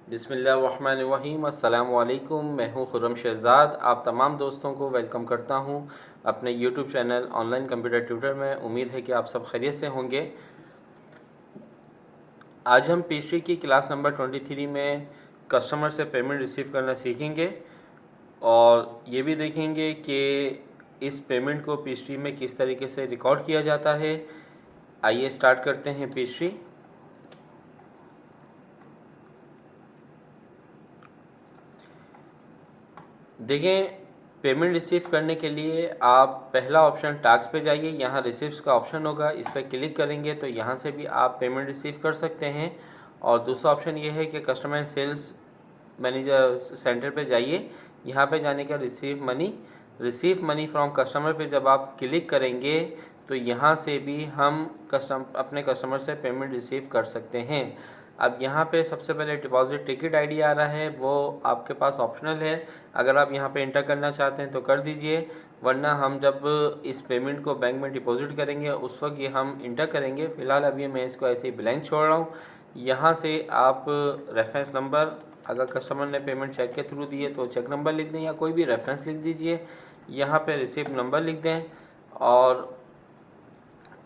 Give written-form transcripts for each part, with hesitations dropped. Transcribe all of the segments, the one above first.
बिस्मिल्लाहिर्रहमानिर्रहीम। अस्सलाम वालेकुम। मैं हूँ खुर्रम शहज़ाद। आप तमाम दोस्तों को वेलकम करता हूँ अपने YouTube channel online computer tutor में। उम्मीद है कि आप सब खैरियत से होंगे। आज हम पेस्ट्री की क्लास नंबर 23 में कस्टमर से पेमेंट रिसीव करना सीखेंगे और ये भी देखेंगे कि इस पेमेंट को पेस्ट्री में किस तरीके से रिकॉर्ड किया जाता है। आइए स्टार्ट करते हैं पेस्ट्री। देखें, पेमेंट रिसीव करने के लिए आप पहला ऑप्शन टास्क पे जाइए, यहाँ रिसीव्स का ऑप्शन होगा, इस पर क्लिक करेंगे तो यहाँ से भी आप पेमेंट रिसीव कर सकते हैं। और दूसरा ऑप्शन ये है कि कस्टमर सेल्स मैनेजर सेंटर पे जाइए, यहाँ पे जाने का रिसीव मनी फ्रॉम कस्टमर पे जब आप क्लिक करेंगे तो यहाँ से भी हम अपने कस्टमर से पेमेंट रिसीव कर सकते हैं। अब यहाँ पे सबसे पहले डिपॉजिट टिकट आईडी आ रहा है, वो आपके पास ऑप्शनल है। अगर आप यहाँ पे इंटर करना चाहते हैं तो कर दीजिए, वरना हम जब इस पेमेंट को बैंक में डिपॉजिट करेंगे उस वक्त ये हम इंटर करेंगे। फ़िलहाल अभी मैं इसको ऐसे ही ब्लैंक छोड़ रहा हूँ। यहाँ से आप रेफरेंस नंबर, अगर कस्टमर ने पेमेंट चेक के थ्रू दी है तो चेक नंबर लिख दें या कोई भी रेफरेंस लिख दीजिए। यहाँ पे रिसिप्ट नंबर लिख दें, और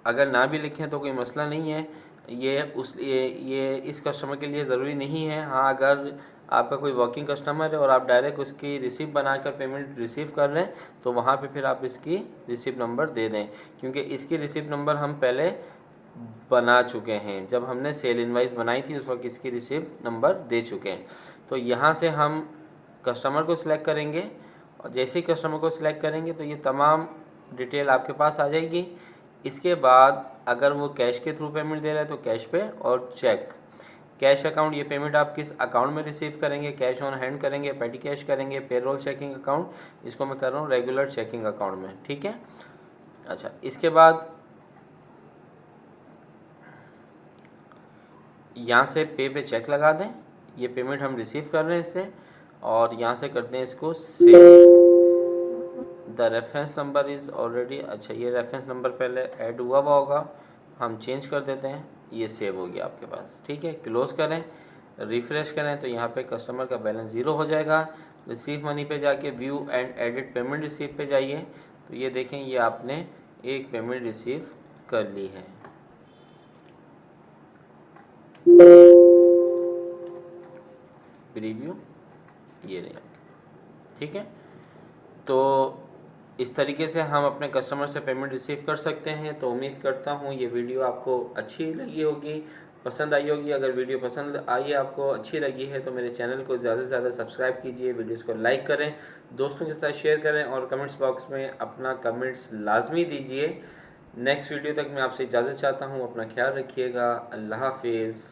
अगर ना भी लिखें तो कोई मसला नहीं है। ये इस कस्टमर के लिए ज़रूरी नहीं है। हाँ, अगर आपका कोई वर्किंग कस्टमर है और आप डायरेक्ट उसकी रिसिप्ट बनाकर पेमेंट रिसीव कर रहे हैं तो वहाँ पे फिर आप इसकी रिसिप्ट नंबर दे दें, क्योंकि इसकी रिसिप्ट नंबर हम पहले बना चुके हैं। जब हमने सेल इनवाइस बनाई थी उस वक्त इसकी रिसिप्ट नंबर दे चुके हैं। तो यहाँ से हम कस्टमर को सिलेक्ट करेंगे, और जैसे ही कस्टमर को सिलेक्ट करेंगे तो ये तमाम डिटेल आपके पास आ जाएगी। इसके बाद अगर वो कैश के थ्रू पेमेंट दे रहा है तो कैश पे, और चेक कैश अकाउंट, ये पेमेंट आप किस अकाउंट में रिसीव करेंगे, कैश ऑन हैंड करेंगे, पेटी कैश करेंगे, पेरोल चेकिंग अकाउंट, इसको मैं कर रहा हूँ रेगुलर चेकिंग अकाउंट में। ठीक है। अच्छा, इसके बाद यहाँ से पे चेक लगा दें, ये पेमेंट हम रिसीव कर रहे हैं इससे, और यहाँ से करते हैं इसको save. The reference number is already, अच्छा ये रेफरेंस नंबर पहले ऐड हुआ होगा, हम चेंज कर देते हैं, ये सेव हो गया आपके पास। ठीक है, क्लोज़ करें, रिफ़्रेश करें तो यहाँ पे कस्टमर का बैलेंस ज़ीरो हो जाएगा। रिसीव मनी पे जाके view and edit payment receive पे जाइए, तो ये देखें ये आपने एक पेमेंट रिसीव कर ली है। प्रीव्यू ये रही। ठीक है, तो इस तरीके से हम अपने कस्टमर से पेमेंट रिसीव कर सकते हैं। तो उम्मीद करता हूँ ये वीडियो आपको अच्छी लगी होगी, पसंद आई होगी। अगर वीडियो पसंद आई है, आपको अच्छी लगी है, तो मेरे चैनल को ज़्यादा से ज़्यादा सब्सक्राइब कीजिए, वीडियोस को लाइक करें, दोस्तों के साथ शेयर करें, और कमेंट्स बॉक्स में अपना कमेंट्स लाजमी दीजिए। नेक्स्ट वीडियो तक मैं आपसे इजाज़त चाहता हूँ। अपना ख्याल रखिएगा। अल्लाह हाफिज़।